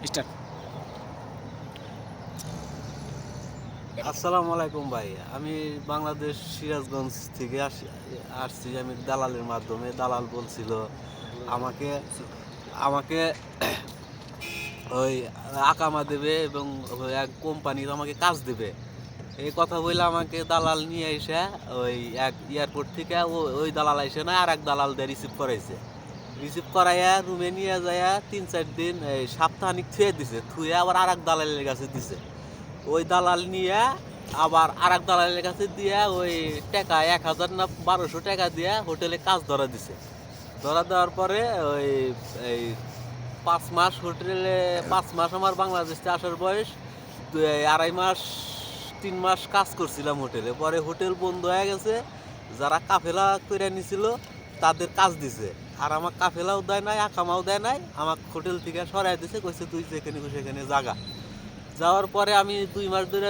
Start. আসসালামু আলাইকুম ভাই। আমি বাংলাদেশ সিরাজগঞ্জ থেকে আসছি আমি দালালের মাধ্যমে। দালাল বলছিল আমাকে আমাকে ওই আকামা দেবে এবং এক কোম্পানির আমাকে কাজ দেবে। এই কথা বলে আমাকে দালাল নিয়ে এসে ওই এক এয়ারপোর্ট থেকে ওই দালাল এসে না আর এক দালাল দিয়ে রিসিভ করাইছে। রিসিভ করাইয়া রুমে নিয়ে যাইয়া 3-4 দিন এই সপ্তাহানিক থুয়ে দিছে, থুয়ে আবার আর এক দালালের কাছে দিছে। ওই দালাল নিয়ে আবার আর এক দালালের কাছে দিয়ে ওই টাকা 1000 না 1200 টাকা দিয়ে হোটেলে কাজ ধরা দিছে। ধরা দেওয়ার পরে ওই এই 5 মাস হোটেলে 5 মাস আমার বাংলাদেশে আসার বয়স, 2.5 মাস 3 মাস কাজ করছিলাম হোটেলে। পরে হোটেল বন্ধ হয়ে গেছে, যারা কাফেলা করে নিছিল তাদের কাজ দিছে, আর আমার কাফেলাও দেয় নাই, আকামাও দেয় নাই। আমার হোটেল থেকে সরাই দিছে, কইছে তুই যেখানে সেখানে জাগা। যাওয়ার পরে আমি 2 মাস ধরে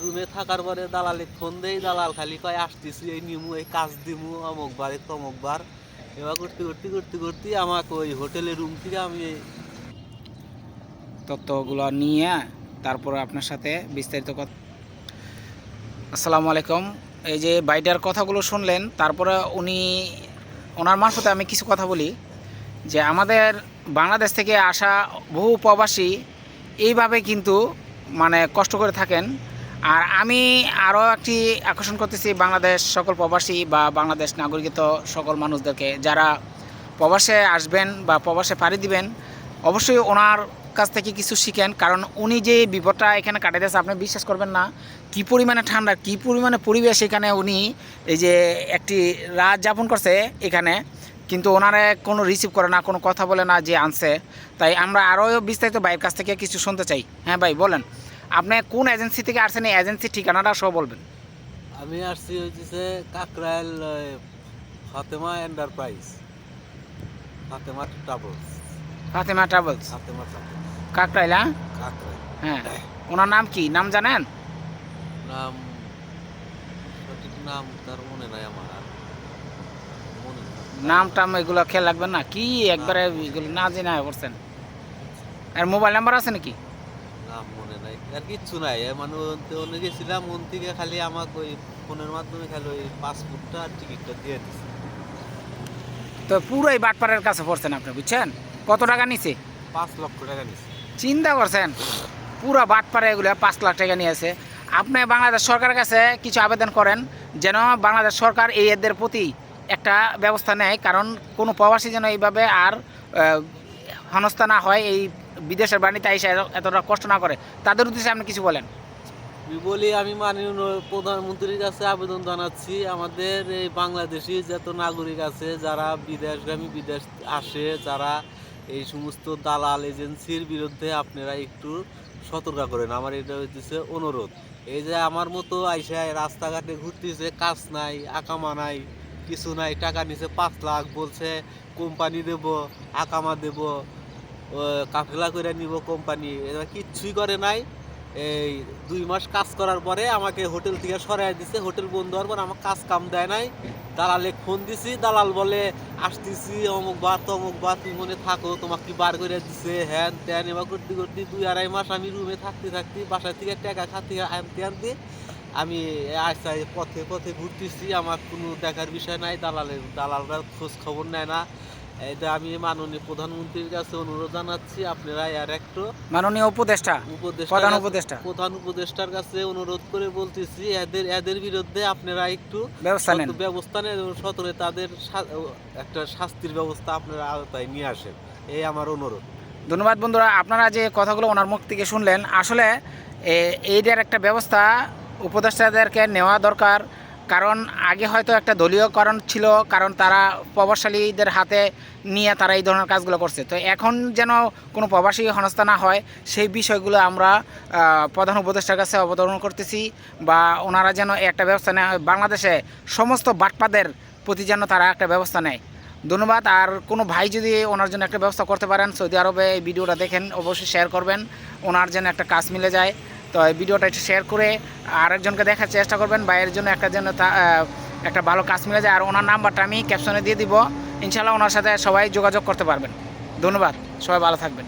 রুমে থাকার পরে দালালে ফোন দেই, দালাল খালি কয় আসতেছি, এই নিমু, এই কাজ দিমু, অমুক বার তমুক বার। এবার করতে আমাকে ওই হোটেলের রুম থেকে আমি তথ্যগুলো নিয়ে তারপরে আপনার সাথে বিস্তারিত কথা। আসসালামু আলাইকুম। এই যে বাইটার কথাগুলো শুনলেন, তারপরে ওনার মারফতে আমি কিছু কথা বলি যে আমাদের বাংলাদেশ থেকে আসা বহু প্রবাসী এইভাবে কিন্তু মানে কষ্ট করে থাকেন। আর আমি আরও একটি আকর্ষণ করতেছি বাংলাদেশ সকল প্রবাসী বা বাংলাদেশ নাগরিকত্ব সকল মানুষদেরকে, যারা প্রবাসে আসবেন বা প্রবাসে পাড়ি দিবেন, অবশ্যই ওনার কাছ থেকে কিছু শিখেন। কারণ উনি যে বিপদটা এখানে কাটাইতেছে আপনি বিশ্বাস করবেন না, কী পরিমাণে ঠান্ডা, কী পরিমাণে পরিবেশ এখানে। উনি এই যে একটি রাত যাপন করছে এখানে, কিন্তু ওনারা কোনো রিসিভ করে না, কোনো কথা বলে না যে আনছে। তাই আমরা আরও বিস্তারিত ভাইয়ের কাছ থেকে কিছু শুনতে চাই। হ্যাঁ ভাই বলেন, আপনি কোন এজেন্সি থেকে আসছেন, এই এজেন্সির ঠিকানাটা সব বলবেন। আমি আসছি হচ্ছে Kakrail, Fatema enterprise, Fatema travels. Fatema travels, Fatema travels কাকরাইলা। কাকরাইল। হ্যাঁ, ওনার নাম কি, নাম জানেন? নাম, সঠিক নাম তার মনে নাই আমার, মনে নাই নাম টাম এগুলো খেয়াল রাখবেন না কি, একবারে এগুলো না জেনে করছেন। আর মোবাইল নাম্বার আছে নাকি? নাম মনে নাই, আর কিচ্ছু নাই। মানে ওনে গেছিলাম, ওন থেকে খালি আমাকে ওই ফোনের মাধ্যমে খালি ওই পাসপোর্টটা আর টিকিটটা দিয়ে দিছে। তো পুরোই বাটপাড়ের কাছে পড়ছেন আপনি, বুঝছেন? কত টাকা নিছে? 5 লক্ষ টাকা নিছে। চিন্তা করছেন, পুরো বাটপাড়ে এগুলো 5 লাখ টাকা নিয়েছে। আপনি বাংলাদেশ সরকারের কাছে কিছু আবেদন করেন যেন বাংলাদেশ সরকার এই এদের প্রতি একটা ব্যবস্থা নেয়, কারণ কোনো প্রবাসী যেন এইভাবে আর হেনস্থা না হয়, এই বিদেশের বাণীতে এসে এতটা কষ্ট না করে। তাদের উদ্দেশ্যে আপনি কিছু বলেন। বলি আমি মাননীয় প্রধানমন্ত্রীর কাছে আবেদন জানাচ্ছি, আমাদের এই বাংলাদেশি যত নাগরিক আছে যারা বিদেশগামী, বিদেশ আসে, যারা এই সমস্ত দালাল এজেন্সির বিরুদ্ধে আপনারা একটু সতর্ক করেন। আমার এটা হচ্ছে অনুরোধ। এই যে আমার মতো আইসায় রাস্তাঘাটে ঘুরতেছে, কাজ নাই, আকামা নাই, কিছু নাই, টাকা নিছে 5 লাখ, বলছে কোম্পানি দেব, আকামা দেব, কাফেলা করে নিব কোম্পানি, এরা কিচ্ছুই করে নাই। এই 2 মাস কাজ করার পরে আমাকে হোটেল থেকে সরাই দিছে। হোটেল বন্ধ হওয়ার পর আমার কাজ কাম দেয় নাই। দালালে ফোন দিছি, দালাল বলে আসতেছি, অমুক বার তমুক বার, তুই মনে থাকো, তোমাকে বার করে দিছে, হ্যান ত্যান। এবার করতে 2-2.5 মাস আমি রুমে থাকতে বাসায় থেকে টাকা আনতে আমি আইসাই পথে পথে ঘুরতেছি। আমার কোনো দেখার বিষয় নাই, দালালরা খোঁজ খবর নেয় না। এটা আমি মাননীয় প্রধানমন্ত্রীর কাছে অনুরোধ জানাচ্ছি, আপনারা আর একটু মাননীয় প্রধান উপদেষ্টার কাছে অনুরোধ করে বলতেছি, এদের বিরুদ্ধে আপনারা একটু ব্যবস্থা নেন, সতরে তাদের একটা শাস্তির ব্যবস্থা আপনারা আওতায় নিয়ে আসেন, এই আমার অনুরোধ। ধন্যবাদ বন্ধুরা, আপনারা যে কথাগুলো ওনার মুখ থেকে শুনলেন, আসলে এইটার একটা ব্যবস্থা উপদেষ্টাদেরকে নেওয়া দরকার। কারণ আগে হয়তো একটা দলীয়করণ ছিল, কারণ তারা প্রভাবশালীদের হাতে নিয়ে তারা এই ধরনের কাজগুলো করছে। তো এখন যেন কোনো প্রবাসী হেনস্থা না হয়, সেই বিষয়গুলো আমরা প্রধান উপদেষ্টার কাছে অবতরণ করতেছি, বা ওনারা যেন একটা ব্যবস্থা নেয়, বাংলাদেশে সমস্ত বাটপাদের প্রতি যেন তারা একটা ব্যবস্থা নেয়। ধন্যবাদ। আর কোনো ভাই যদি ওনার জন্য একটা ব্যবস্থা করতে পারেন, সৌদি আরবে এই ভিডিওটা দেখেন, অবশ্যই শেয়ার করবেন, ওনার জন্য একটা কাজ মিলে যায়। তো এই ভিডিওটা একটু শেয়ার করে আরেকজনকে দেখার চেষ্টা করবেন, ভাইয়ের জন্য একটা ভালো কাজ মিলে যায়। আর ওনার নাম্বারটা আমি ক্যাপশনে দিয়ে দিব, ইনশাআল্লাহ ওনার সাথে সবাই যোগাযোগ করতে পারবেন। ধন্যবাদ, সবাই ভালো থাকবেন।